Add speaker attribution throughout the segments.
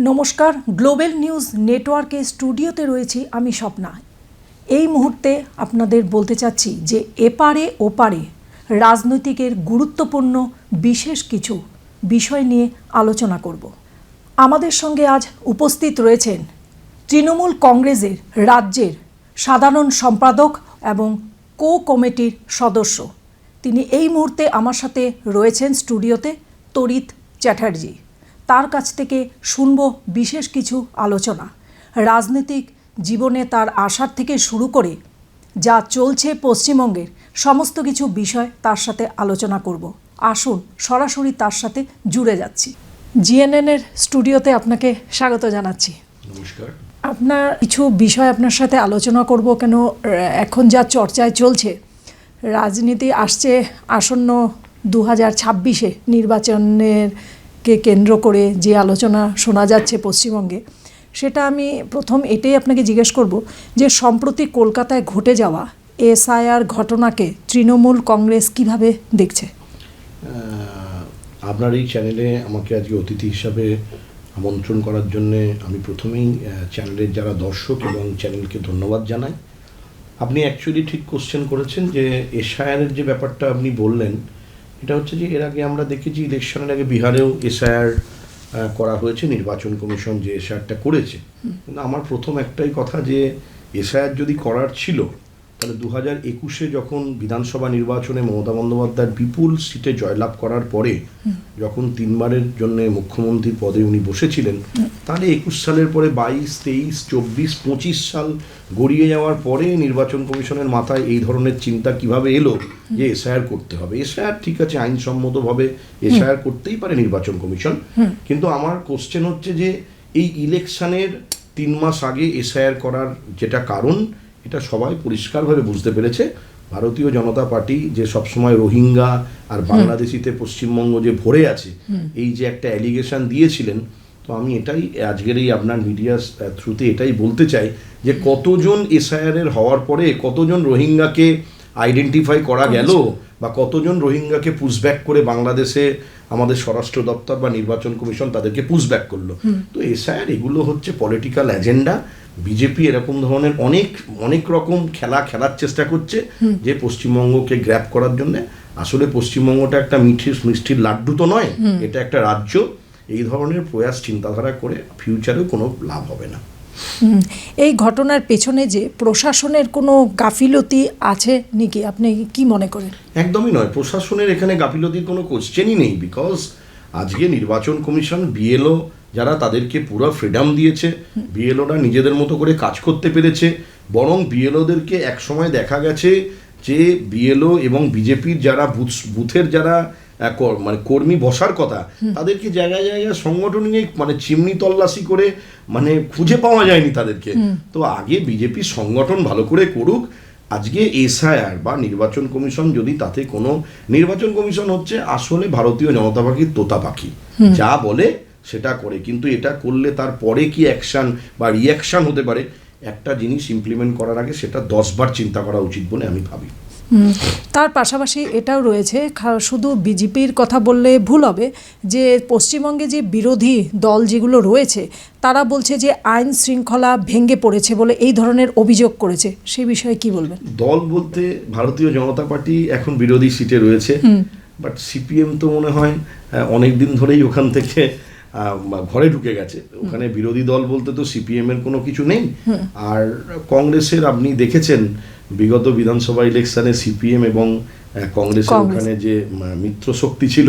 Speaker 1: নমস্কার, global news নেটওয়ার্কের স্টুডিওতে রয়েছি আমি স্বপ্না। এই মুহূর্তে আপনাদের বলতে চাচ্ছি যে এপারে ওপারে রাজনৈতিকের গুরুত্বপূর্ণ বিশেষ কিছু বিষয় নিয়ে আলোচনা করব। আমাদের সঙ্গে আজ উপস্থিত রয়েছেন তৃণমূল কংগ্রেসের রাজ্যের সাধারণ সম্পাদক এবং কো কমিটির সদস্য। তিনি এই মুহূর্তে আমার সাথে রয়েছেন স্টুডিওতে, তড়িৎ চ্যাটার্জি। তার কাছ থেকে শুনব বিশেষ কিছু আলোচনা, রাজনৈতিক জীবনে তার আসার থেকে শুরু করে যা চলছে পশ্চিমবঙ্গের সমস্ত কিছু বিষয় তার সাথে আলোচনা করব। আসুন সরাসরি তার সাথে জুড়ে যাচ্ছি। জিএনএনের স্টুডিওতে আপনাকে স্বাগত জানাচ্ছি।
Speaker 2: নমস্কার।
Speaker 1: আপনার কিছু বিষয় আপনার সাথে আলোচনা করব, কেন এখন যা চর্চায় চলছে, রাজনীতি আসছে আসন্ন 2026 নির্বাচনের কে কেন্দ্র করে যে আলোচনা শোনা যাচ্ছে পশ্চিমবঙ্গে, সেটা আমি প্রথম এটাই আপনাকে জিজ্ঞেস করব যে সম্প্রতি কলকাতায় ঘটে যাওয়া এসআইআর ঘটনাকে তৃণমূল কংগ্রেস কিভাবে দেখছে?
Speaker 2: আপনার এই চ্যানেলে আমাকে আজকে অতিথি হিসাবে আমন্ত্রণ করার জন্য আমি প্রথমেই চ্যানেলের যারা দর্শক এবং চ্যানেলকে ধন্যবাদ জানাই। আপনি অ্যাকচুয়ালি ঠিক কোশ্চেন করেছেন যে এসআইআরের যে ব্যাপারটা আপনি বললেন, এটা হচ্ছে যে এর আগে আমরা দেখেছি ইলেকশনের আগে বিহারেও এসআইআর করা হয়েছে, নির্বাচন কমিশন যে এসআইআরটা করেছে। কিন্তু আমার প্রথম একটাই কথা যে এসআইআর যদি করার ছিল তাহলে 2021 যখন বিধানসভা নির্বাচনে মমতা বন্দ্যোপাধ্যায়ের বিপুল সিটে জয়লাভ করার পরে যখন 3বারের জন্য মুখ্যমন্ত্রীর পদে উনি বসেছিলেন, তাহলে 21 সালের পরে 22, 23, 24, 25 সাল গড়িয়ে যাওয়ার পরে নির্বাচন কমিশনের মাথায় এই ধরনের চিন্তা কিভাবে এলো যে এসআইআর করতে হবে। এসআইআর ঠিক আছে, আইনসম্মতভাবে এসআইআর করতেই পারে নির্বাচন কমিশন, কিন্তু আমার কোশ্চেন হচ্ছে যে এই ইলেকশনের 3 মাস আগে এসআইআর করার যেটা কারণ, এটা সবাই পরিষ্কারভাবে বুঝতে পেরেছে। ভারতীয় জনতা পার্টি যে সবসময় রোহিঙ্গা আর বাংলাদেশিতে পশ্চিমবঙ্গ যে ভরে আছে, এই যে একটা অ্যালিগেশন দিয়েছিলেন, তো আমি এটাই আজকের এই আপনার মিডিয়ার থ্রুতে এটাই বলতে চাই যে কতজন এসআইআর হওয়ার পরে কতজন রোহিঙ্গাকে আইডেন্টিফাই করা গেল বা কতজন রোহিঙ্গাকে পুশব্যাক করে বাংলাদেশে আমাদের স্বরাষ্ট্র দপ্তর বা নির্বাচন কমিশন তাদেরকে পুশব্যাক করলো। তো এসআইআর এগুলো হচ্ছে পলিটিক্যাল এজেন্ডা। বিজেপি এরকম ধরনের অনেক রকম খেলার চেষ্টা করছে যে পশ্চিমবঙ্গকে গ্র্যাব করার জন্য। আসলে পশ্চিমবঙ্গটা একটা মিষ্টির লাড্ডু তো নয়, এটা একটা রাজ্য। এই ধরনের প্রয়াস চিন্তাধারা করে ফিউচারেও কোনো লাভ হবে না।
Speaker 1: এই ঘটনার পেছনে যে প্রশাসনের কোনো গাফিলতি আছে নাকি, আপনি কি মনে করেন?
Speaker 2: একদমই নয়, প্রশাসনের এখানে গাফিলতির কোনো কোশ্চেনই নেই। বিকজ আজকে নির্বাচন কমিশন বিএলও যারা, তাদেরকে পুরো ফ্রিডম দিয়েছে। বিএলওরা নিজেদের মতো করে কাজ করতে পেরেছে। বরং বিএলওদেরকে একসময় দেখা গেছে যে বিএলও এবং বিজেপির যারা বুথের যারা মানে কর্মী বসার কথা, তাদেরকে জায়গায় জায়গায় সংগঠন নিয়ে মানে চিমনি তল্লাশি করে মানে খুঁজে পাওয়া যায়নি তাদেরকে। তো আগে বিজেপি সংগঠন ভালো করে করুক। আজকে এসআইআর বা নির্বাচন কমিশন যদি তাতে কোনো, নির্বাচন কমিশন হচ্ছে আসলে ভারতীয় জনতা পার্টির তোতা পাখি, যা বলে সেটা করে। কিন্তু এটা করলে তার পরে কি অ্যাকশান বা রিয়াকশান হতে পারে, একটা জিনিস ইমপ্লিমেন্ট করার আগে সেটা 10 বার চিন্তা করা উচিত বলে আমি ভাবি।
Speaker 1: তার পাশাপাশি এটাও রয়েছে, শুধু বিজেপির কথা বললে ভুল হবে, যে পশ্চিমবঙ্গে যে বিরোধী দল যেগুলো রয়েছে তারা বলছে যে আইন শৃঙ্খলা ভেঙে পড়েছে বলে এই ধরনের অভিযোগ করেছে। সেই বিষয়ে কি বলবেন?
Speaker 2: দল বলতে ভারতীয় জনতা পার্টি এখন বিরোধী সিটে রয়েছে, বাট সিপিএম তো মনে হয় অনেক দিন ধরেই ওখান থেকে ঘরে ঢুকে গেছে। ওখানে বিরোধী দল বলতে তো সিপিএম এর কোনো কিছু নেই। আর কংগ্রেসের আপনি দেখেছেন বিগত বিধানসভা ইলেকশনে সিপিএম এবং কংগ্রেসের ওখানে যে মিত্র শক্তি ছিল,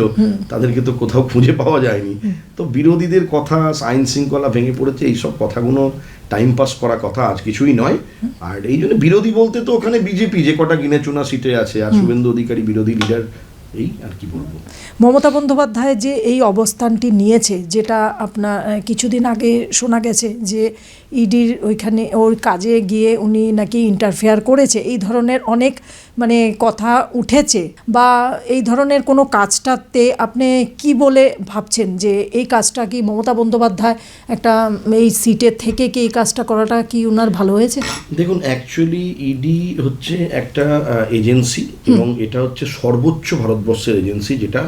Speaker 2: তাদেরকে তো কোথাও খুঁজে পাওয়া যায়নি। তো বিরোধীদের কথা, আইন শৃঙ্খলা ভেঙে পড়েছে, এইসব কথাগুলো টাইম পাস করা কথা, আজ কিছুই নয়। আর এই জন্য বিরোধী বলতে তো ওখানে বিজেপি যে কটা গিনে চুনা সিটে আছে, আর শুভেন্দু অধিকারী বিরোধী লিডার, এই আর কি বলবো।
Speaker 1: মমতা বন্দ্যোপাধ্যায় যে এই অবস্থানটি নিয়েছে, যেটা আপনার কিছুদিন আগে শোনা গেছে যে ইডির ওইখানে ওর কাজে গিয়ে উনি নাকি ইন্টারফেয়ার করেছে, এই ধরনের অনেক মানে কথা উঠেছে, বা এই ধরনের কোনো কাজটাতে আপনি কি বলে ভাবছেন যে এই কাজটা কি মমতা বন্দ্যোপাধ্যায় একটা এই সিটে থেকে কি এই কাজটা করাটা কি ওনার ভালো হয়েছে?
Speaker 2: দেখুন, অ্যাকচুয়ালি ইডি হচ্ছে একটা এজেন্সি এবং এটা হচ্ছে সর্বোচ্চ ভারতবর্ষের এজেন্সি, যেটা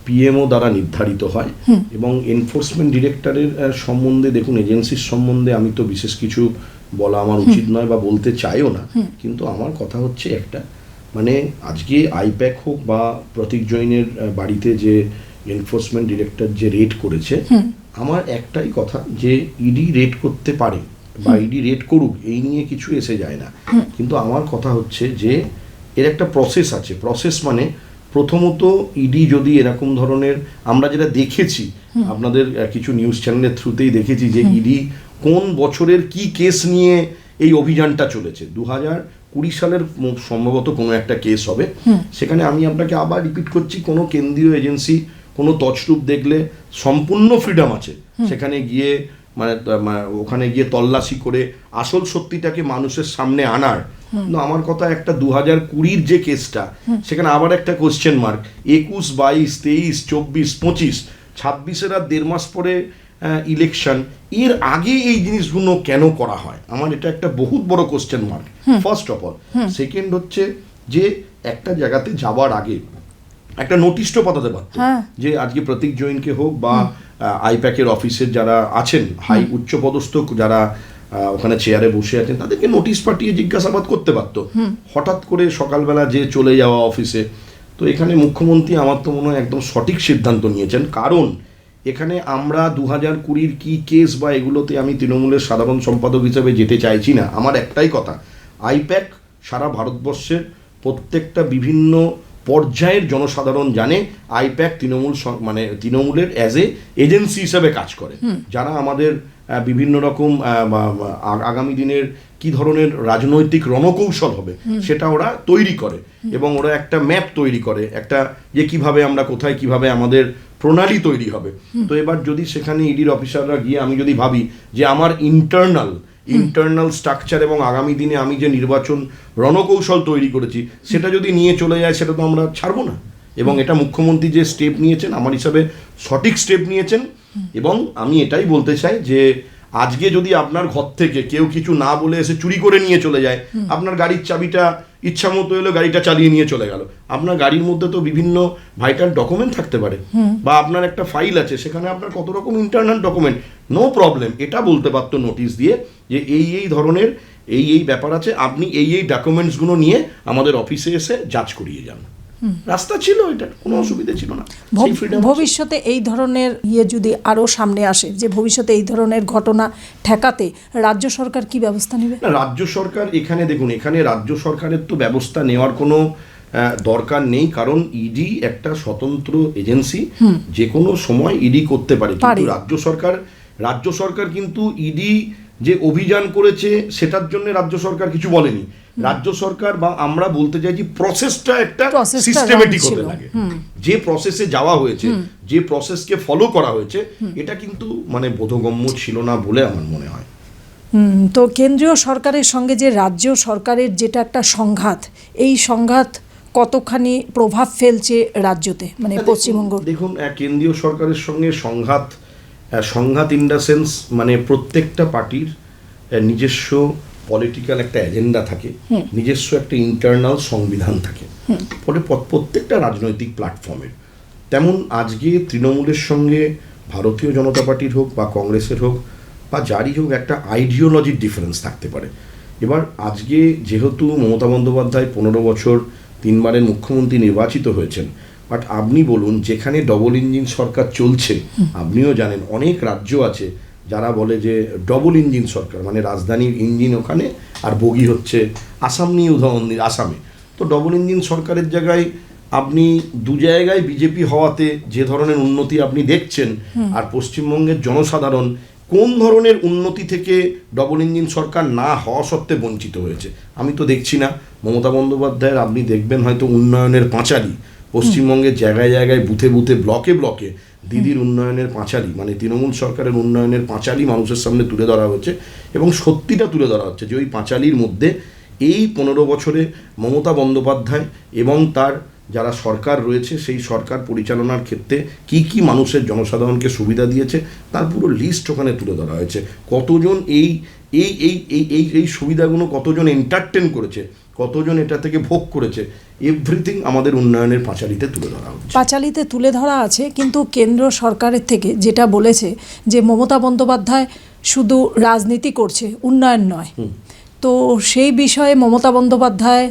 Speaker 2: পিএমও দ্বারা নির্ধারিত হয় এবং এনফোর্সমেন্ট ডিরেক্টরের সম্বন্ধে দেখুন, এজেন্সির সম্বন্ধে আমি তো বিশেষ কিছু বলা আমার উচিত নয় বা বলতে চাইও না, কিন্তু আমার কথা হচ্ছে একটা, মানে আজকে আইপ্যাক হোক বা প্রতীক জৈনের বাড়িতে যে এনফোর্সমেন্ট ডিরেক্টর যে রেড করেছে, আমার একটাই কথা যে ইডি রেড করতে পারে বা ইডি রেড করুক, এই নিয়ে কিছু এসে যায় না, কিন্তু আমার কথা হচ্ছে যে এর একটা প্রসেস আছে। প্রসেস মানে প্রথমত ইডি যদি এরকম ধরনের, আমরা যেটা দেখেছি আপনাদের কিছু নিউজ চ্যানেলের থ্রুতেই দেখেছি যে ইডি কোন বছরের কি কেস নিয়ে এই অভিযানটা চলেছে, 2020 সালের সম্ভবত কোনো একটা কেস হবে, সেখানে আমি আপনাকে আবার রিপিট করছি, কোনো কেন্দ্রীয় এজেন্সি কোনো তছরূপ দেখলে সম্পূর্ণ ফ্রিডম আছে সেখানে গিয়ে, মানে ওখানে গিয়ে তল্লাশি করে আসল সত্যিটাকে মানুষের সামনে আনার। কিন্তু আমার কথা একটা 2020 যে কেসটা, সেখানে আবার একটা কোশ্চেন মার্ক, 21, 22, 23, 24, 25, 26-এর আর 1.5 মাস পরে ইলেকশন, এর আগে এই জিনিসগুলো কেন করা হয়, আমার এটা একটা বহুত বড় question mark first of all. Second হচ্ছে যে একটা জায়গাতে যাওয়ার আগে একটা নোটিশ তো পাঠাতে পারতো যে আজকে প্রতীক জৈনকে হোক বা আইপ্যাকের অফিসের যারা আছেন হাই উচ্চপদস্থ যারা ওখানে চেয়ারে বসে আছেন, তাদেরকে নোটিশ পাঠিয়ে জিজ্ঞাসাবাদ করতে পারতো। হঠাৎ করে সকালবেলা যে চলে যাওয়া অফিসে, তো এখানে মুখ্যমন্ত্রী আমার তো মনে হয় একদম সঠিক সিদ্ধান্ত নিয়েছেন, কারণ এখানে আমরা 2020 কি কেস বা এগুলোতে আমি তৃণমূলের সাধারণ সম্পাদক হিসেবে যেতে চাইছি না। আমার একটাই কথা, আইপ্যাক সারা ভারতবর্ষের প্রত্যেকটা বিভিন্ন পর্যায়ের জনসাধারণ জানে আইপ্যাক তৃণমূলের অ্যাজ এ এজেন্সি হিসেবে কাজ করে, যারা আমাদের বিভিন্ন রকম আগামী দিনের কি ধরনের রাজনৈতিক রণকৌশল হবে সেটা ওরা তৈরি করে, এবং ওরা একটা ম্যাপ তৈরি করে, একটা যে কিভাবে আমরা কোথায় কিভাবে আমাদের প্রণালী তৈরি হবে। তো এবার যদি সেখানে ইডির অফিসাররা গিয়ে, আমি যদি ভাবি যে আমার ইন্টারনাল স্ট্রাকচার এবং আগামী দিনে আমি যে নির্বাচন রণকৌশল তৈরি করেছি সেটা যদি নিয়ে চলে যায়, সেটা তো আমরা ছাড়বো না। এবং এটা মুখ্যমন্ত্রী যে স্টেপ নিয়েছেন আমার হিসাবে সঠিক স্টেপ নিয়েছেন। এবং আমি এটাই বলতে চাই যে আজকে যদি আপনার ঘর থেকে কেউ কিছু না বলে এসে চুরি করে নিয়ে চলে যায়, আপনার গাড়ির চাবিটা ইচ্ছা মতো এলো, গাড়িটা চালিয়ে নিয়ে চলে গেল, আপনার গাড়ির মধ্যে তো বিভিন্ন ভাইটাল ডকুমেন্ট থাকতে পারে, বা আপনার একটা ফাইল আছে সেখানে আপনার কত রকম ইন্টারনাল ডকুমেন্ট, নো প্রবলেম, এটা বলতে পারতো নোটিশ দিয়ে যে এই ধরনের এই ব্যাপার আছে, আপনি এই ডকুমেন্টসগুলো নিয়ে আমাদের অফিসে এসে যাচ করিয়ে যান। রাস্তা ছিল, এটা কোনো অসুবিধা ছিল না।
Speaker 1: ভবিষ্যতে এই ধরনের যদি আরো সামনে আসে, যে ভবিষ্যতে এই ধরনের ঘটনা ঠেকাতে রাজ্য সরকার কি ব্যবস্থা নেবে?
Speaker 2: না, রাজ্য সরকার এখানে দেখুন, এখানে রাজ্য সরকারের তো ব্যবস্থা নেওয়ার কোনো দরকার নেই, কারণ ইডি একটা স্বতন্ত্র এজেন্সি, যে কোনো সময় ইডি করতে পারে। কিন্তু রাজ্য সরকার কিন্তু ইডি যে অভিযান করেছে সেটার জন্য রাজ্য সরকার কিছু বলেনি। রাজ্য সরকার বা আমরা বলতে চাইছি প্রসেসটা একটা সিস্টেমেটিক হতে লাগে, যে প্রসেসে যাওয়া হয়েছে, যে প্রসেসকে ফলো করা হয়েছে, এটা কিন্তু মানে বোধগম্য ছিল না বলে আমার মনে হয়।
Speaker 1: তো কেন্দ্রীয় সরকারের সঙ্গে যে রাজ্য সরকারের যেটা একটা সংঘাত, এই সংঘাত কতখানি প্রভাব ফেলছে রাজ্যতে, মানে পশ্চিমবঙ্গ?
Speaker 2: দেখুন, কেন্দ্রীয় সরকারের সঙ্গে সংঘাত ইন দ্য সেন্স, মানে প্রত্যেকটা পার্টির নিজস্ব পলিটিক্যাল একটা এজেন্ডা থাকে, নিজস্ব একটা ইন্টারনাল সংবিধান থাকে, ফলে প্রত্যেকটা রাজনৈতিক প্ল্যাটফর্মের তেমন আজকে তৃণমূলের সঙ্গে ভারতীয় জনতা পার্টির হোক বা কংগ্রেসের হোক বা যারই হোক একটা আইডিওলজির ডিফারেন্স থাকতে পারে। এবার আজকে যেহেতু মমতা বন্দ্যোপাধ্যায় 15 বছর 3 বারের মুখ্যমন্ত্রী নির্বাচিত হয়েছেন, বাট আপনি বলুন যেখানে ডবল ইঞ্জিন সরকার চলছে, আপনিও জানেন অনেক রাজ্য আছে যারা বলে যে ডবল ইঞ্জিন সরকার, মানে রাজধানীর ইঞ্জিন ওখানে আর বগি হচ্ছে আসাম, নিয়ে উদাহরণ দিন আসামে। তো ডবল ইঞ্জিন সরকারের জায়গায় আপনি দু জায়গায় বিজেপি হওয়াতে যে ধরনের উন্নতি আপনি দেখছেন, আর পশ্চিমবঙ্গের জনসাধারণ কোন ধরনের উন্নতি থেকে ডবল ইঞ্জিন সরকার না হওয়া সত্ত্বে বঞ্চিত হয়েছে আমি তো দেখছি না। মমতা বন্দ্যোপাধ্যায়ের আপনি দেখবেন হয়তো উন্নয়নের পাঁচালী, পশ্চিমবঙ্গের জায়গায় জায়গায় বুথে বুথে ব্লকে ব্লকে দিদির উন্নয়নের পাঁচালী, মানে তৃণমূল সরকারের উন্নয়নের পাঁচালী মানুষের সামনে তুলে ধরা হচ্ছে, এবং সত্যিটা তুলে ধরা হচ্ছে যে ওই পাঁচালীর মধ্যে এই 15 বছরে মমতা বন্দ্যোপাধ্যায় এবং তার যারা সরকার রয়েছে সেই সরকার পরিচালনার ক্ষেত্রে কি কি মানুষের জনসাধারণকে সুবিধা দিয়েছে তার পুরো লিস্ট ওখানে তুলে ধরা হয়েছে। কতজন এই এই এই এই এই সুবিধাগুলো কতজন এন্টারটেন করেছে কতজন এটা থেকে ভোগ করেছে, এভরিথিং আমাদের উন্নয়নের পাঁচালিতে তুলে ধরা হচ্ছে।
Speaker 1: পাঁচালিতে তুলে ধরা আছে, কিন্তু কেন্দ্র সরকারের থেকে যেটা বলেছে যে মমতা বন্দ্যোপাধ্যায় শুধু রাজনীতি করছে, উন্নয়ন নয়। তো সেই বিষয়ে মমতা বন্দ্যোপাধ্যায়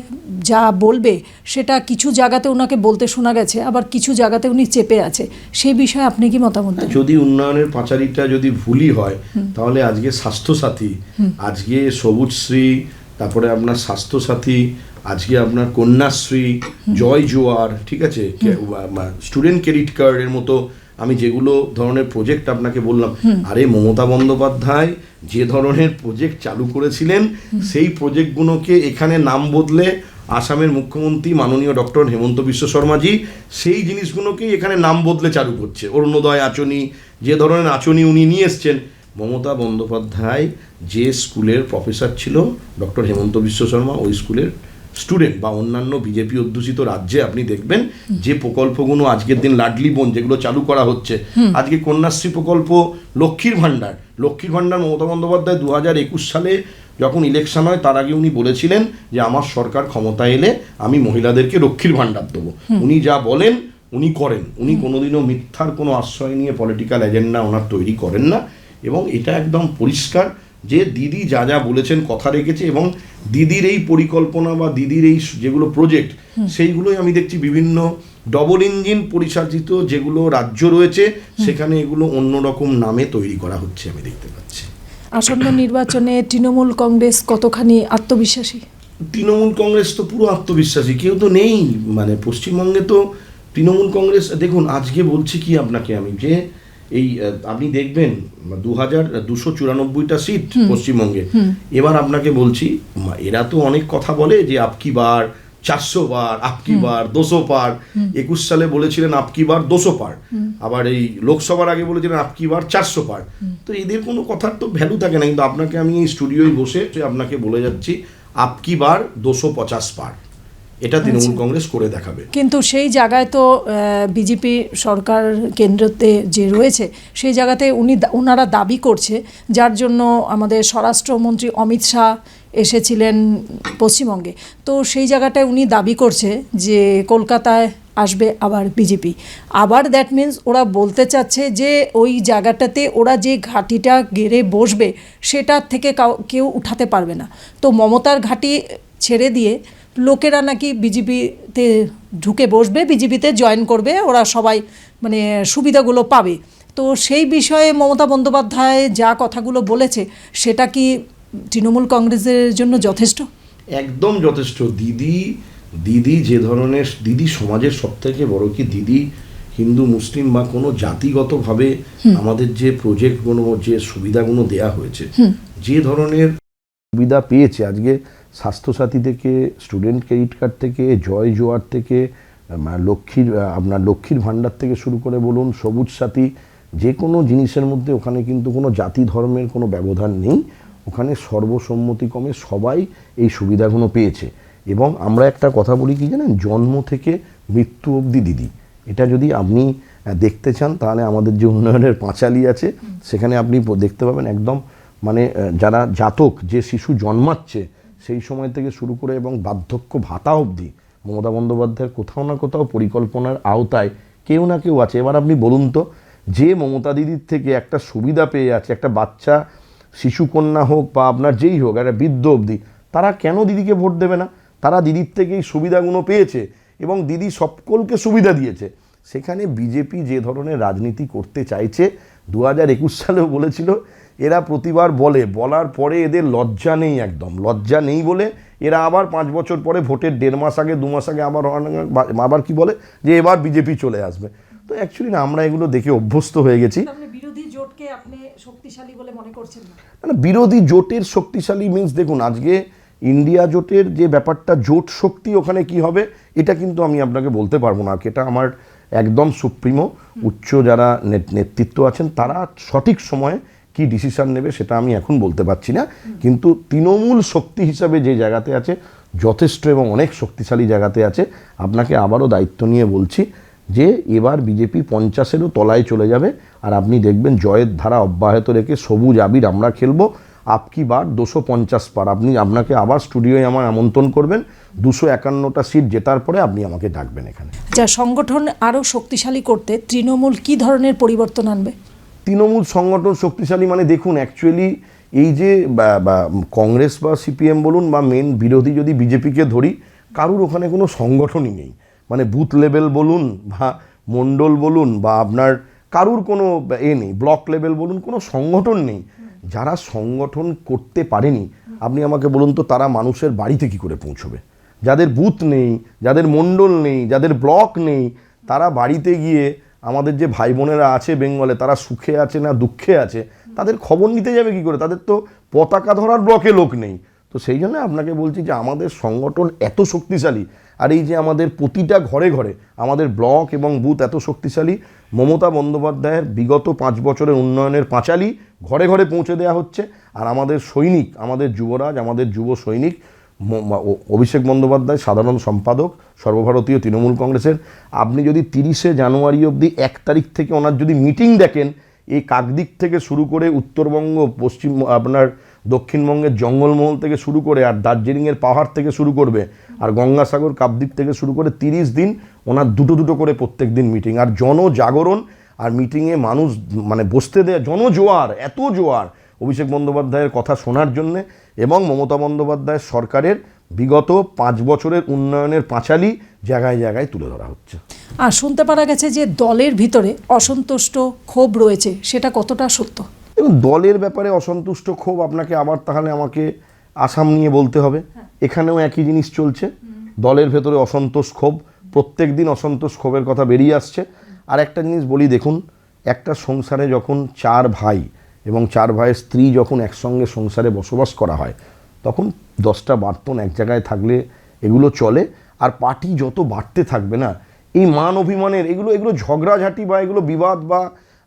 Speaker 1: যা বলবে সেটা কিছু জায়গাতে ওনাকে বলতে শোনা গেছে, আবার কিছু জায়গাতে উনি চেপে আছে। সেই বিষয়ে আপনি কি মতামত দেন?
Speaker 2: যদি উন্নয়নের পাঁচালিটা যদি ভুলই হয়, তাহলে আজকে স্বাস্থ্যসাথী, আজকে সবুজশ্রী, তারপরে আপনার স্বাস্থ্যসাথী, আজকে আপনার কন্যাশ্রী, জয় জোয়ার, ঠিক আছে, স্টুডেন্ট ক্রেডিট কার্ডের মতো আমি যেগুলো ধরনের প্রজেক্ট আপনাকে বললাম, আরে মমতা বন্দ্যোপাধ্যায় যে ধরনের প্রজেক্ট চালু করেছিলেন সেই প্রজেক্টগুলোকে এখানে নাম বদলে আসামের মুখ্যমন্ত্রী মাননীয় ডক্টর হেমন্ত বিশ্ব শর্মাজি সেই জিনিসগুলোকেই এখানে নাম বদলে চালু করছে। অরুণোদয় আঁচনি, যে ধরনের আঁচনি উনি নিয়ে এসছেন, মমতা বন্দ্যোপাধ্যায় যে স্কুলের প্রফেসর ছিল ডক্টর হেমন্ত বিশ্ব শর্মা, ওই স্কুলের স্টুডেন্ট বা অন্যান্য বিজেপি অধ্যুষিত রাজ্যে আপনি দেখবেন যে প্রকল্পগুলো আজকের দিন লাডলি বোন যেগুলো চালু করা হচ্ছে, আজকে কন্যাশ্রী প্রকল্প, লক্ষ্মীর ভাণ্ডার মমতা বন্দ্যোপাধ্যায় 2021 সালে যখন ইলেকশন হয় তার আগে উনি বলেছিলেন যে আমার সরকার ক্ষমতা এলে আমি মহিলাদেরকে লক্ষ্মীর ভাণ্ডার দেবো। উনি যা বলেন উনি করেন, উনি কোনোদিনও মিথ্যার কোনো আশ্রয় নিয়ে পলিটিক্যাল এজেন্ডা ওনার তৈরি করেন না। এবং এটা একদম পরিষ্কার যে দিদি যা যা বলেছেন কথা রেখেছে, এবং দিদির এই পরিকল্পনা বা দিদির এই যেগুলো প্রজেক্ট সেইগুলোই আমি দেখছি বিভিন্ন ডবল ইঞ্জিন পরিচালিত যেগুলো রাজ্য রয়েছে সেখানে এগুলো অন্যরকম নামে তৈরি করা হচ্ছে আমি দেখতে পাচ্ছি।
Speaker 1: আসন্ন নির্বাচনে তৃণমূল কংগ্রেস কতখানি আত্মবিশ্বাসী?
Speaker 2: তৃণমূল কংগ্রেস তো পুরো আত্মবিশ্বাসী, কেউ তো নেই মানে পশ্চিমবঙ্গে তো তৃণমূল কংগ্রেস। দেখুন আজকে বলছি কি আপনাকে আমি, যে এই আপনি দেখবেন 2,294টা সিট পশ্চিমবঙ্গে। এবার আপনাকে বলছি, এরা তো অনেক কথা বলে যে আপকি বার 400 বার, আপকি বার 200 পার, 21 সালে বলেছিলেন আপকি বার 200 পার, আবার এই লোকসভার আগে বলেছিলেন আপকি বার 400 পার। তো এদের কোনো কথার তো ভ্যালু থাকে না, কিন্তু আপনাকে আমি এই স্টুডিওয় বসে আপনাকে বলে যাচ্ছি আপকি বার 250 পার, এটা তৃণমূল কংগ্রেস করে দেখাবে।
Speaker 1: কিন্তু সেই জায়গায় তো বিজেপি সরকার কেন্দ্রতে যে রয়েছে সেই জায়গাতে ওনারা দাবি করছে, যার জন্য আমাদের স্বরাষ্ট্রমন্ত্রী অমিত শাহ এসেছিলেন পশ্চিমবঙ্গে। তো সেই জায়গাটায় উনি দাবি করছে যে কলকাতায় আসবে আবার বিজেপি। আবার দ্যাট মিনস ওরা বলতে চাচ্ছে যে ওই জায়গাটাতে ওরা যে ঘাঁটিটা গেড়ে বসবে সেটার থেকে কেউ উঠাতে পারবে না। তো মমতার ঘাঁটি ছেড়ে দিয়ে লোকেরা নাকি বিজেপিতে ঢুকে বসবে, বিজেপিতে জয়েন করবে, ওরা সবাই মানে সুবিধাগুলো পাবে। তো সেই বিষয়ে মমতা বন্দ্যোপাধ্যায় যা কথাগুলো বলেছে সেটা কি তৃণমূল কংগ্রেসের জন্য যথেষ্ট?
Speaker 2: একদম যথেষ্ট। দিদি যে ধরনের, দিদি সমাজের সবথেকে বড় কি, দিদি হিন্দু মুসলিম বা কোনো জাতিগতভাবে আমাদের যে প্রজেক্টগুলো, যে সুবিধাগুলো দেয়া হয়েছে, যে ধরনের সুবিধা পেয়েছে আজকে স্বাস্থ্যসাথী থেকে, স্টুডেন্ট ক্রেডিট কার্ড থেকে, জয় জোয়ার থেকে, লক্ষ্মীর ভাণ্ডার থেকে শুরু করে বলুন, সবুজ সাথী, যে কোনো জিনিসের মধ্যে ওখানে কিন্তু কোনো জাতি ধর্মের কোনো ব্যবধান নেই। ওখানে সর্বসম্মতিক্রমে সবাই এই সুবিধাগুলো পেয়েছে। এবং আমরা একটা কথা বলি কি জানেন, জন্ম থেকে মৃত্যু অবধি দিদি। এটা যদি আপনি দেখতে চান তাহলে আমাদের যে উন্নয়নের পাঁচালি আছে সেখানে আপনি দেখতে পাবেন একদম মানে যারা জাতক, যে শিশু জন্মাচ্ছে সেই সময় থেকে শুরু করে এবং বার্ধক্য ভাতা অবধি মমতা বন্দ্যোপাধ্যায়ের কোথাও না কোথাও পরিকল্পনার আওতায় কেউ না কেউ আছে। এবার আপনি বলুন তো, যে মমতা দিদির থেকে একটা সুবিধা পেয়ে আছে, একটা বাচ্চা শিশুকন্যা হোক বা আপনার যেই হোক, একটা বৃদ্ধ অবধি, তারা কেন দিদিকে ভোট দেবে না? তারা দিদির থেকে এই সুবিধাগুলো পেয়েছে এবং দিদি সকলকে সুবিধা দিয়েছে। সেখানে বিজেপি যে ধরনের রাজনীতি করতে চাইছে, 2021 সালেও বলেছিল, এরা প্রতিবার বলার পরে এদের লজ্জা নেই, একদম লজ্জা নেই বলে এরা আবার 5 বছর পরে ভোটের 1.5 মাস আগে 2 মাস আগে আবার কি বলে যে এবার বিজেপি চলে আসবে। তো অ্যাকচুয়ালি না, আমরা এগুলো দেখে অভ্যস্ত হয়ে গেছি।
Speaker 1: বিরোধী জোটকে আপনি শক্তিশালী বলে মনে করছেন না?
Speaker 2: না, বিরোধী জোটের শক্তিশালী মিন্স, দেখুন আজকে ইন্ডিয়া জোটের যে ব্যাপারটা, জোট শক্তি ওখানে কি হবে এটা কিন্তু আমি আপনাকে বলতে পারবো না। এটা আমার একদম সুপ্রিমো উচ্চ যারা নেতৃত্ব আছেন তারা সঠিক সময়ে কি ডিসিশন নেবে সেটা আমি এখন বলতে পারছি না। কিন্তু তৃণমূল শক্তি হিসাবে যে জায়গাতে আছে যথেষ্ট এবং অনেক শক্তিশালী জায়গাতে আছে। আপনাকে আবারও দায়িত্ব নিয়ে বলছি যে এবার বিজেপি 50-এরও তলায় চলে যাবে। আর আপনি দেখবেন জয়ের ধারা অব্যাহত রেখে সবুজ আবির আমরা খেলবো। আপকি বার 250 পার, আপনাকে আবার স্টুডিওয়ে আমার আমন্ত্রণ করবেন, 251টা সিট জেতার পরে আপনি আমাকে ডাকবেন এখানে।
Speaker 1: যা সংগঠন আরও শক্তিশালী করতে তৃণমূল কী ধরনের পরিবর্তন আনবে?
Speaker 2: তৃণমূল সংগঠন শক্তিশালী মানে দেখুন, অ্যাকচুয়ালি এই যে কংগ্রেস বা সিপিএম বলুন বা মেন বিরোধী যদি বিজেপিকে ধরি, কারুর ওখানে কোনো সংগঠনই নেই। মানে বুথ লেভেল বলুন বা মণ্ডল বলুন বা আপনার কারুর কোনো নেই, ব্লক লেভেল বলুন, কোনো সংগঠন নেই। যারা সংগঠন করতে পারেনি, আপনি আমাকে বলুন তো তারা মানুষের বাড়িতে কী করে পৌঁছবে? যাদের বুথ নেই, যাদের মণ্ডল নেই, যাদের ব্লক নেই, তারা বাড়িতে গিয়ে আমাদের যে ভাই বোনেরা আছে বেঙ্গলে, তারা সুখে আছে না দুঃখে আছে, তাদের খবর নিতে যাবে কি করে? তাদের তো পতাকা ধরার ব্লকে লোক নেই। তো সেই জন্য আপনাকে বলছি যে আমাদের সংগঠন এত শক্তিশালী, আর এই যে আমাদের প্রতিটা ঘরে ঘরে আমাদের ব্লক এবং বুথ এত শক্তিশালী, মমতা বন্দ্যোপাধ্যায়ের বিগত 5 বছরের উন্নয়নের পাঁচালী ঘরে ঘরে পৌঁছে দেওয়া হচ্ছে। আর আমাদের সৈনিক, আমাদের যুবরাজ, আমাদের যুব সৈনিক অভিষেক বন্দ্যোপাধ্যায় সাধারণ সম্পাদক সর্বভারতীয় তৃণমূল কংগ্রেসের, আপনি যদি 30শে জানুয়ারি অবধি 1 তারিখ থেকে ওনার যদি মিটিং দেখেন, এই কাকদ্বীপ থেকে শুরু করে উত্তরবঙ্গ, পশ্চিম আপনার দক্ষিণবঙ্গের জঙ্গলমহল থেকে শুরু করে আর দার্জিলিংয়ের পাহাড় থেকে শুরু করবে আর গঙ্গাসাগর কাকদ্বীপ থেকে শুরু করে 30 দিন ওনার দুটো করে প্রত্যেক দিন মিটিং, আর জনজাগরণ, আর মিটিংয়ে মানুষ মানে বসতে দেয়, জনজোয়ার, এত জোয়ার অভিষেক বন্দ্যোপাধ্যায়ের কথা শোনার জন্যে। এবং মমতা বন্দ্যোপাধ্যায়ের সরকারের বিগত 5 বছরের উন্নয়নের পাঁচালী জায়গায় জায়গায় তুলে ধরা হচ্ছে।
Speaker 1: আর শুনতে পারা গেছে যে দলের ভিতরে অসন্তুষ্ট ক্ষোভ রয়েছে, সেটা কতটা সত্য?
Speaker 2: এবং দলের ব্যাপারে অসন্তুষ্ট ক্ষোভ আপনাকে আবার তাহলে আমাকে আসাম নিয়ে বলতে হবে। এখানেও একই জিনিস চলছে, দলের ভেতরে অসন্তোষ ক্ষোভ, প্রত্যেক দিন অসন্তোষ ক্ষোভের কথা বেরিয়ে আসছে। আর একটা জিনিস বলি, দেখুন, একটা সংসারে যখন 4 ভাই এবং 4 ভাইয়ের স্ত্রী যখন একসঙ্গে সংসারে বসবাস করা হয়, তখন 10টা বার্তন এক জায়গায় থাকলে এগুলো চলে। আর পার্টি যত বাড়তে থাকবে না, এই মান অভিমানের এগুলো ঝগড়াঝাটি বা এগুলো বিবাদ, বা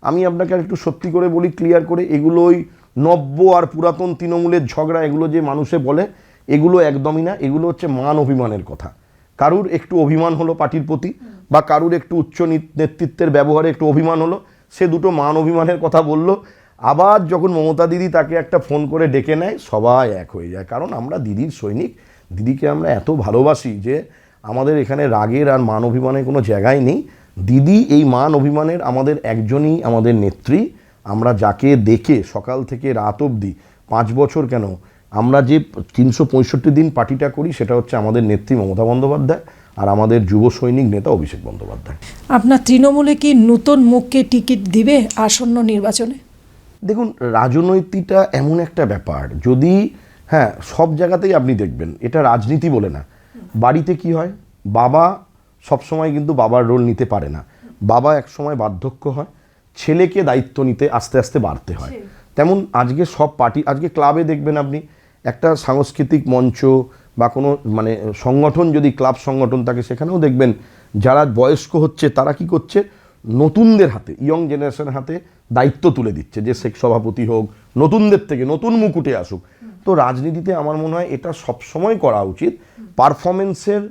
Speaker 2: আমি আপনাকে আর একটু সত্যি করে বলি, ক্লিয়ার করে, এগুলোই নব্য আর পুরাতন তৃণমূলের ঝগড়া, এগুলো যে মানুষে বলে, এগুলো একদমই না। এগুলো হচ্ছে মান অভিমানের কথা। কারুর একটু অভিমান হলো পার্টির প্রতি, বা কারুর একটু উচ্চ নেতৃত্বের ব্যবহারে একটু অভিমান হলো, সে দুটো মান অভিমানের কথা বলল। আবার যখন মমতা দিদি তাকে একটা ফোন করে ডেকে নেয়, সবাই এক হয়ে যায়। কারণ আমরা দিদির সৈনিক, দিদিকে আমরা এত ভালোবাসি যে আমাদের এখানে রাগের আর মান অভিমানের কোনো জায়গায় নেই। দিদি এই মান অভিমানের আমাদের একজনই আমাদের নেত্রী। আমরা যাকে দেখে সকাল থেকে রাত অবধি 5 বছর কেন, আমরা যে 365 দিন পার্টিটা করি, সেটা হচ্ছে আমাদের নেত্রী মমতা বন্দ্যোপাধ্যায় আর আমাদের যুব সৈনিক নেতা অভিষেক বন্দ্যোপাধ্যায়।
Speaker 1: আপনার তৃণমূলে কি নতুন মুখকে টিকিট দিবে আসন্ন নির্বাচনে?
Speaker 2: দেখুন, রাজনৈতিকটা এমন একটা ব্যাপার, যদি হ্যাঁ সব জায়গাতেই আপনি দেখবেন, এটা রাজনীতি বলে না। বাড়িতে কি হয়, বাবা সবসময় কিন্তু বাবার রোল নিতে পারে না, বাবা একসময় বার্ধক্য হয়, ছেলেকে দায়িত্ব নিতে আস্তে আস্তে বাড়তে হয়। তেমন আজকে সব পার্টি, আজকে ক্লাবে দেখবেন আপনি, একটা সাংস্কৃতিক মঞ্চ বা কোনো মানে সংগঠন যদি ক্লাব সংগঠন থাকে, সেখানেও দেখবেন যারা বয়স্ক হচ্ছে তারা কি করছে, নতুনদের হাতে, ইয়ং জেনারেশনের হাতে দায়িত্ব তুলে দিচ্ছে, যে শেখ সভাপতি হোক, নতুনদের থেকে নতুন মুখ উঠে আসুক। তো রাজনীতিতে আমার মনে হয় এটা সবসময় করা উচিত, পারফরমেন্সের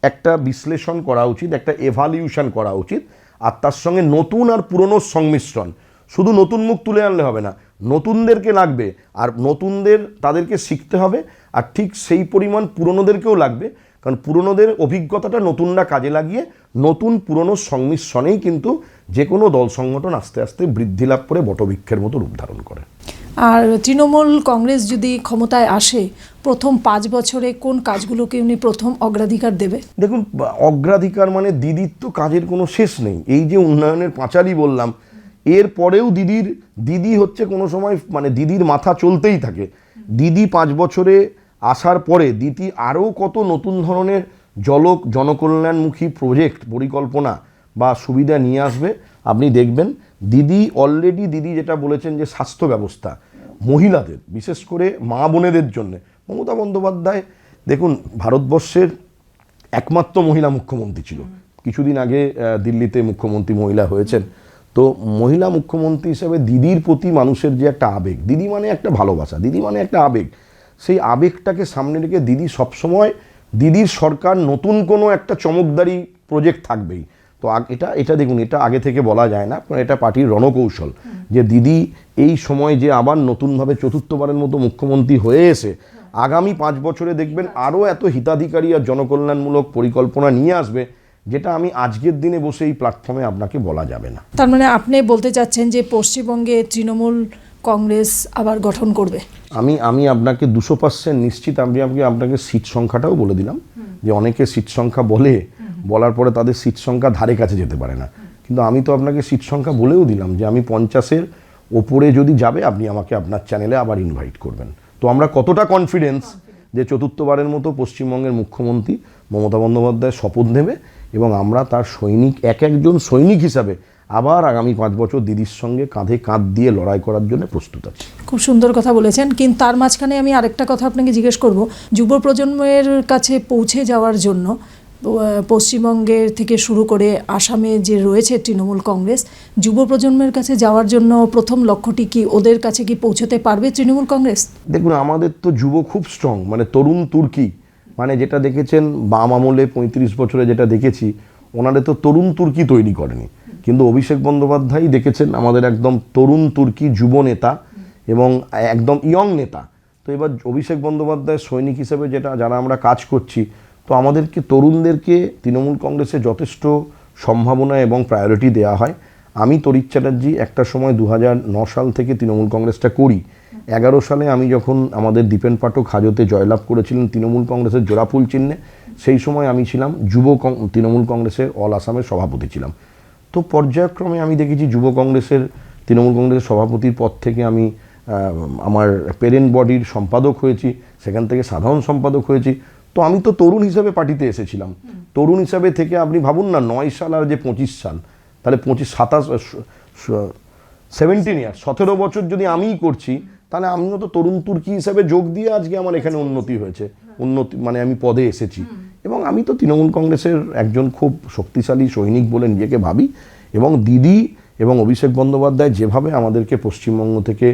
Speaker 2: একটা বিশ্লেষণ করা উচিত, একটা এভালিউশন করা উচিত, আর তার সঙ্গে নতুন আর পুরনোর সংমিশ্রণ। শুধু নতুন মুখ তুলে আনলে হবে না, নতুনদেরকে লাগবে, আর নতুনদের তাদেরকে শিখতে হবে, আর ঠিক সেই পরিমাণ পুরনোদেরকেও লাগবে। কারণ পুরনোদের অভিজ্ঞতাটা নতুনরা কাজে লাগিয়ে নতুন পুরনো সংমিশ্রণেই কিন্তু যে কোনো দল সংগঠন আস্তে আস্তে বৃদ্ধি লাভ করে বটবৃক্ষের মতো রূপ ধারণ করে।
Speaker 1: আর তৃণমূল কংগ্রেস যদি ক্ষমতায় আসে, প্রথম 5 বছরে কোন কাজগুলোকে উনি প্রথম অগ্রাধিকার দেবে?
Speaker 2: দেখুন, অগ্রাধিকার মানে দিদির তো কাজের কোনো শেষ নেই। এই যে উন্নয়নের পাঁচালী বললাম, এর পরেও দিদি হচ্ছে কোনো সময় মানে দিদির মাথা চলতেই থাকে। দিদি 5 বছরে আসার পরে দিদি আরও কত নতুন ধরনের জনকল্যাণমুখী প্রজেক্ট, পরিকল্পনা বা সুবিধা নিয়ে আসবে আপনি দেখবেন। দিদি যেটা বলেছেন যে স্বাস্থ্য ব্যবস্থা, মহিলাদের বিশেষ করে মা বোনেদের জন্য, মমতা বন্দ্যোপাধ্যায় দেখুন ভারতবর্ষের একমাত্র মহিলা মুখ্যমন্ত্রী ছিল। কিছুদিন আগে দিল্লিতে মুখ্যমন্ত্রী মহিলা হয়েছেন। তো মহিলা মুখ্যমন্ত্রী হিসেবে দিদির প্রতি মানুষের যে একটা আবেগ, দিদি মানে একটা ভালোবাসা, দিদি মানে একটা আবেগ, সেই আবেগটাকে সামনে রেখে দিদি সবসময়, দিদির সরকার নতুন কোনো একটা চমকদারি প্রজেক্ট থাকবেই। তো এটা এটা দেখুন, এটা আগে থেকে বলা যায় না, কারণ এটা পার্টির রণকৌশল যে দিদি এই সময় যে আবার নতুনভাবে চতুর্থবারের মতো মুখ্যমন্ত্রী হয়ে এসে আগামী 5 বছরে দেখবেন আরও এত হিতাধিকারী আর জনকল্যাণমূলক পরিকল্পনা নিয়ে আসবে, যেটা আমি আজকের দিনে বসে এই প্ল্যাটফর্মে আপনাকে বলা যাবে না।
Speaker 1: তার মানে আপনি বলতে চাচ্ছেন যে পশ্চিমবঙ্গে তৃণমূল কংগ্রেস আবার গঠন করবে?
Speaker 2: আমি আপনাকে 200% নিশ্চিত। আমি আপনাকে সিট সংখ্যাটাও বলে দিলাম, যে অনেকে সিট সংখ্যা বলার পরে তাদের সিট সংখ্যা ধারে কাছে যেতে পারে না, কিন্তু আমি তো আপনাকে সিট সংখ্যা বলেও দিলাম যে আমি 50-এর ওপরে যদি যাবে আপনি আমাকে আপনার চ্যানেলে আবার ইনভাইট করবেন। তো আমরা কতটা কনফিডেন্স যে চতুর্থবারের মতো পশ্চিমবঙ্গের মুখ্যমন্ত্রী মমতা বন্দ্যোপাধ্যায় শপথ নেবে এবং আমরা তার সৈনিক, একজন সৈনিক হিসাবে আবার আগামী 5 বছর দিদির সঙ্গে কাঁধে কাঁধ দিয়ে লড়াই করার জন্য প্রস্তুত আছি।
Speaker 1: খুব সুন্দর কথা বলেছেন, কিন্তু তার মাঝখানে আমি আরেকটা কথা আপনাকে জিজ্ঞেস করব। যুব প্রজন্মের কাছে পৌঁছে যাওয়ার জন্য পশ্চিমবঙ্গের থেকে শুরু করে আসামে যে রয়েছে তৃণমূল কংগ্রেস, যুব প্রজন্মের কাছে যাওয়ার জন্য প্রথম লক্ষ্যটি কি? ওদের কাছে কি পৌঁছতে পারবে তৃণমূল কংগ্রেস?
Speaker 2: দেখুন, আমাদের তো যুব খুব স্ট্রং, মানে তরুণ তুর্কি, মানে যেটা দেখেছেন বাম আমলে 35 বছরে যেটা দেখেছি, ওনারা তো তরুণ তুর্কি তৈরি করেনি, কিন্তু অভিষেক বন্দ্যোপাধ্যায় দেখেছেন আমাদের একদম তরুণ তুর্কি যুব নেতা এবং একদম ইয়ং নেতা। তো এবার অভিষেক বন্দ্যোপাধ্যায় সৈনিক হিসেবে যারা আমরা কাজ করছি, তো আমাদেরকে তরুণদেরকে তৃণমূল কংগ্রেসে যথেষ্ট সম্ভাবনা এবং প্রায়োরিটি দেওয়া হয়। আমি তরিৎ চ্যাটার্জি একটা সময় 2009 সাল থেকে তৃণমূল কংগ্রেসটা করি। 11 সালে আমি যখন আমাদের দীপেন পাঠক হাজতে জয়লাভ করেছিলেন তৃণমূল কংগ্রেসের জোড়াফুল চিহ্নে, সেই সময় আমি ছিলাম তৃণমূল কংগ্রেসের অল আসামের সভাপতি ছিলাম। তো পর্যায়ক্রমে আমি দেখেছি তৃণমূল কংগ্রেসের সভাপতির পদ থেকে আমি আমার পেরেন্ট বডির সম্পাদক হয়েছি, সেখান থেকে সাধারণ সম্পাদক হয়েছি। তো আমি তো তরুণ হিসাবে পার্টিতে এসেছিলাম। তরুণ হিসাবে থেকে আপনি ভাবুন না, 9 সাল আর যে 25 সাল, তাহলে 17 ইয়ার 17 বছর যদি আমিই করছি, তাহলে আমিও তো তরুণ তুর্কি হিসাবে যোগ দিয়ে আজকে আমার এখানে উন্নতি হয়েছে, মানে আমি পদে এসেছি। এবং আমি তো তৃণমূল কংগ্রেসের একজন খুব শক্তিশালী সৈনিক বলে নিজেকে ভাবি। এবং দিদি এবং অভিষেক বন্দ্যোপাধ্যায় যেভাবে আমাদেরকে পশ্চিমবঙ্গ থেকে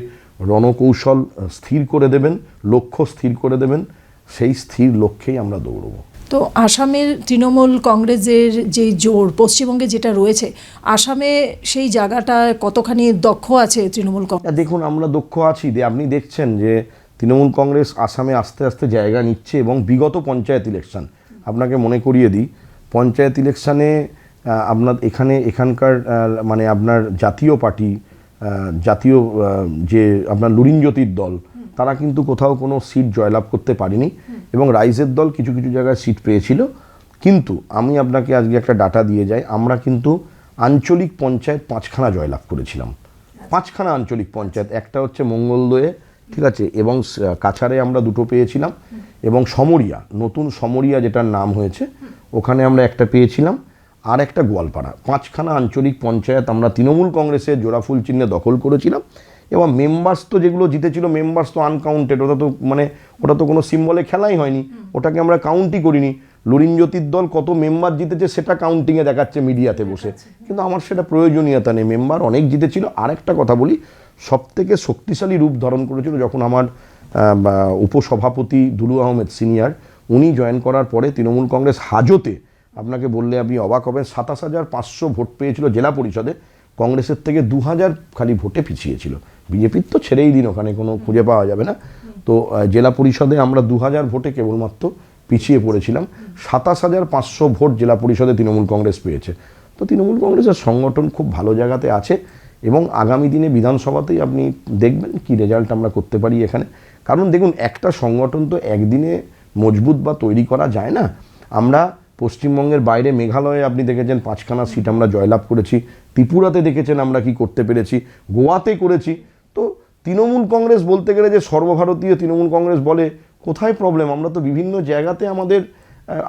Speaker 2: রণকৌশল স্থির করে দেবেন, লক্ষ্য স্থির করে দেবেন, সেই স্থির লক্ষ্যেই আমরা দৌড়বো।
Speaker 1: তো আসামের তৃণমূল কংগ্রেসের যে জোর পশ্চিমবঙ্গে যেটা রয়েছে, আসামে সেই জায়গাটা কতখানি দক্ষ আছে তৃণমূল কংগ্রেস?
Speaker 2: দেখুন, আমরা দক্ষ আছি। আপনি দেখছেন যে তৃণমূল কংগ্রেস আসামে আস্তে আস্তে জায়গা নিচ্ছে এবং বিগত পঞ্চায়েত ইলেকশন আপনাকে মনে করিয়ে দিই, পঞ্চায়েত ইলেকশানে এখানকার মানে আপনার জাতীয় পার্টি, যে আপনার লুরিনজ্যোতির দল, তারা কিন্তু কোথাও কোনো সিট জয়লাভ করতে পারেনি এবং রাইজের দল কিছু কিছু জায়গায় সিট পেয়েছিল। কিন্তু আমি আপনাকে আজকে একটা ডাটা দিয়ে যাই, আমরা কিন্তু আঞ্চলিক পঞ্চায়েত 5খানা জয়লাভ করেছিলাম। 5খানা আঞ্চলিক পঞ্চায়েত, একটা হচ্ছে মঙ্গলদয়ে, ঠিক আছে, এবং কাছাড়ে আমরা 2টো পেয়েছিলাম, এবং সমরিয়া, নতুন সমরিয়া যেটার নাম হয়েছে, ওখানে আমরা একটা পেয়েছিলাম, আর একটা গোয়ালপাড়া। 5খানা আঞ্চলিক পঞ্চায়েত আমরা তৃণমূল কংগ্রেসের জোড়াফুল চিহ্নে দখল করেছিলাম। এবং মেম্বার্স তো যেগুলো জিতেছিল, মেম্বার্স তো আনকাউন্টেড, ওটা তো কোনো সিম্বলে খেলাই হয়নি, ওটাকে আমরা কাউন্টই করিনি। লুরিনজ্যোতির দল কত মেম্বার জিতেছে সেটা কাউন্টিংয়ে দেখাচ্ছে মিডিয়াতে বসে, কিন্তু আমার সেটা প্রয়োজনীয়তা নেই, মেম্বার অনেক জিতেছিল। আরেকটা কথা বলি, সবথেকে শক্তিশালী রূপ ধারণ করেছিল যখন আমার উপসভাপতি দুলু আহমেদ সিনিয়র, উনি জয়েন করার পরে তৃণমূল কংগ্রেস হাজতে, আপনাকে বললে আপনি অবাক হবেন, 27,500 ভোট পেয়েছিল জেলা পরিষদে, কংগ্রেসের থেকে 2000 খালি ভোটে পিছিয়েছিল। বিজেপির তো ছেড়েই দিন, ওখানে কোনো খুঁজে পাওয়া যাবে না। তো জেলা পরিষদে আমরা 2000 ভোটে কেবলমাত্র পিছিয়ে পড়েছিলাম। 27,500 ভোট জেলা পরিষদে তৃণমূল কংগ্রেস পেয়েছে। তো তৃণমূল কংগ্রেসের সংগঠন খুব ভালো জায়গাতে আছে এবং আগামী দিনে বিধানসভাতেই আপনি দেখবেন কি রেজাল্ট আমরা করতে পারি এখানে। কারণ দেখুন, একটা সংগঠন তো একদিনে মজবুত বা তৈরি করা যায় না। আমরা পশ্চিমবঙ্গের বাইরে মেঘালয়ে আপনি দেখেছেন 5খানা সিট আমরা জয়লাভ করেছি, ত্রিপুরাতে দেখেছেন আমরা কি করতে পেরেছি, গোয়াতে করেছি। তো তৃণমূল কংগ্রেস বলতে গেলে যে সর্বভারতীয় তৃণমূল কংগ্রেস বলে, কোথায় প্রবলেম? আমরা তো বিভিন্ন জায়গাতে আমাদের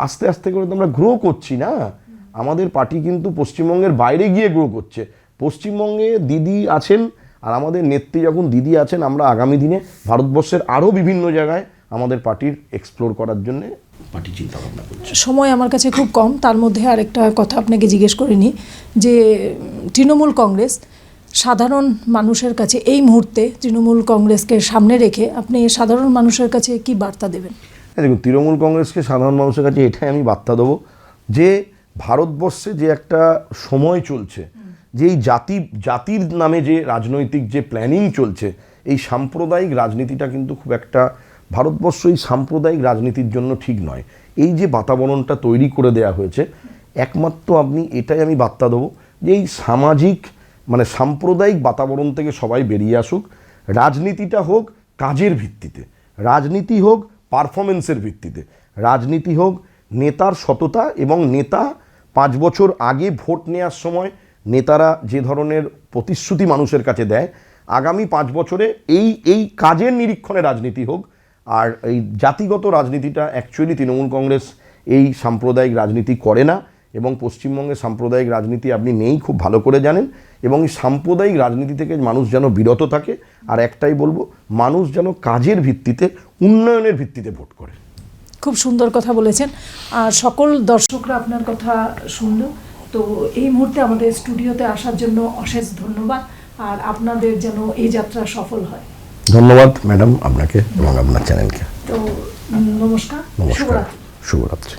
Speaker 2: আস্তে আস্তে করে তো আমরা গ্রো করছি না। আমাদের পার্টি কিন্তু পশ্চিমবঙ্গের বাইরে গিয়ে গ্রো করছে। পশ্চিমবঙ্গে দিদি আছেন, আর আমাদের নেত্রী যখন দিদি আছেন, আমরা আগামী দিনে ভারতবর্ষের আরও বিভিন্ন জায়গায় আমাদের পার্টির এক্সপ্লোর করার জন্য পার্টি চিন্তা ভাবনা করছে।
Speaker 1: সময় আমার কাছে খুব কম, তার মধ্যে আরেকটা কথা আপনাকে জিজ্ঞেস করিনি, যে তৃণমূল কংগ্রেস সাধারণ মানুষের কাছে এই মুহূর্তে তৃণমূল কংগ্রেসকে সামনে রেখে আপনি সাধারণ মানুষের কাছে কি বার্তা দেবেন?
Speaker 2: দেখুন, তৃণমূল কংগ্রেসকে সাধারণ মানুষের কাছে এটাই আমি বার্তা দেবো যে ভারতবর্ষে যে একটা সময় চলছে, যে এই জাতির নামে যে রাজনৈতিক যে প্ল্যানিং চলছে, এই সাম্প্রদায়িক রাজনীতিটা কিন্তু খুব একটা ভারতবর্ষ এই সাম্প্রদায়িক রাজনীতির জন্য ঠিক নয়। এই যে বাতাবরণটা তৈরি করে দেয়া হয়েছে, একমাত্র এটাই আমি বার্তা দেবো যে এই সামাজিক মানে সাম্প্রদায়িক বাতাবরণ থেকে সবাই বেরিয়ে আসুক। রাজনীতিটা হোক কাজের ভিত্তিতে, রাজনীতি হোক পারফরমেন্সের ভিত্তিতে, রাজনীতি হোক নেতার সততা, এবং নেতা 5 বছর আগে ভোট নেওয়ার সময় নেতারা যে ধরনের প্রতিশ্রুতি মানুষের কাছে দেয়, আগামী 5 বছরে এই কাজের নিরীক্ষণে রাজনীতি হোক। আর এই জাতিগত রাজনীতিটা অ্যাকচুয়ালি তৃণমূল কংগ্রেস এই সাম্প্রদায়িক রাজনীতি করে না, এবং পশ্চিমবঙ্গে সাম্প্রদায়িক রাজনীতি আপনি নেই, খুব ভালো করে জানেন। এবং এই সাম্প্রদায়িক রাজনীতি থেকে মানুষ যেন বিরত থাকে, আর একটাই বলবো, মানুষ যেন কাজের ভিত্তিতে, উন্নয়নের ভিত্তিতে ভোট করে।
Speaker 1: খুব সুন্দর কথা বলেছেন, আর সকল দর্শকরা আপনার কথা শুনল। তো এই মুহূর্তে আমাদের স্টুডিওতে আসার জন্য অশেষ ধন্যবাদ, আর আপনাদের যেন এই যাত্রা সফল হয়।
Speaker 2: ধন্যবাদ ম্যাডাম আপনাকে এবং আপনার চ্যানেলকে।
Speaker 1: তো নমস্কার,
Speaker 2: নমস্কার,
Speaker 1: শুভরাত্রি।
Speaker 2: শুভরাত্রি।